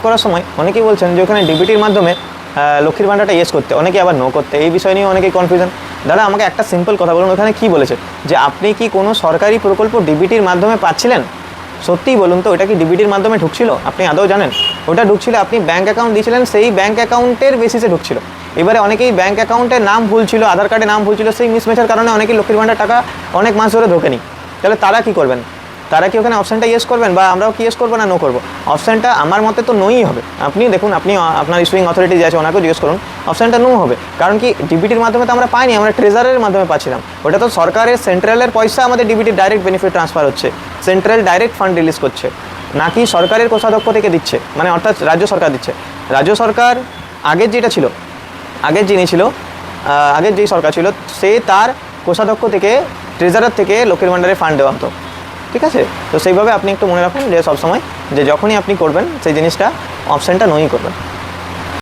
করার সময় অনেকেই বলছেন যে ওখানে ডিবিটির মাধ্যমে লক্ষ্মীর ভাণ্ডারটা ইয়েস করতে, অনেকে আবার নো করতে, এই বিষয় নিয়ে অনেকেই কনফিউশন। দাদা আমাকে একটা সিম্পল কথা বলুন, ওখানে কী বলেছে যে আপনি কি কোনো সরকারি প্রকল্প ডিবিটির মাধ্যমে পাচ্ছিলেন? সত্যিই বলুন তো, ওটা কি ডিবিটির মাধ্যমে ঢুকছিল? আপনি আদৌ জানেন? ওটা ঢুকছিল, আপনি ব্যাঙ্ক অ্যাকাউন্ট দিয়েছিলেন, সেই ব্যাঙ্ক অ্যাকাউন্টের বেসিসে ঢুকছিল। এবারে অনেকেই ব্যাঙ্ক অ্যাকাউন্টের নাম ভুল ছিল, আধার কার্ডে নাম ভুল ছিল, সেই মিসম্যাচের কারণে অনেকেই লক্ষ্মীর ভাণ্ডার টাকা অনেক মাস ধরে ঢোকেনি। তাহলে তারা কী করবেন? তারা কি ওখানে অপশানটা ইয়েস করবেন, বা আমরাও কি ইয়েস করবো না নো করবো? অপশানটা আমার মতে তো নোই হবে। আপনি দেখুন, আপনি আপনার ইস্যুইং অথরিটি যে আছে ওনাকেও জিজ্ঞেস করুন, অপশানটা নো হবে। কারণ কি, ডিবিটির মাধ্যমে তো আমরা পাইনি, আমরা ট্রেজারের মাধ্যমে পাচ্ছিলাম। ওটা তো সরকারের সেন্ট্রালের পয়সা আমাদের ডিবিটির ডাইরেক্ট বেনিফিট ট্রান্সফার হচ্ছে, সেন্ট্রাল ডাইরেক্ট ফান্ড রিলিজ করছে, নাকি সরকারের কোষাধ্যক্ষ থেকে দিচ্ছে, মানে অর্থাৎ রাজ্য সরকার দিচ্ছে। রাজ্য সরকার আগের যেটা ছিল, আগের যিনি ছিল, আগের যেই সরকার ছিল, সে তার কোষাধ্যক্ষ থেকে, ট্রেজারার থেকে লক্ষ্মীর ভাণ্ডারে ফান্ড দেওয়া হতো। ঠিক আছে? তো সেইভাবে আপনি একটু মনে রাখুন যে সবসময় যে যখনই আপনি করবেন সেই জিনিসটা অপশানটা নোই করবেন।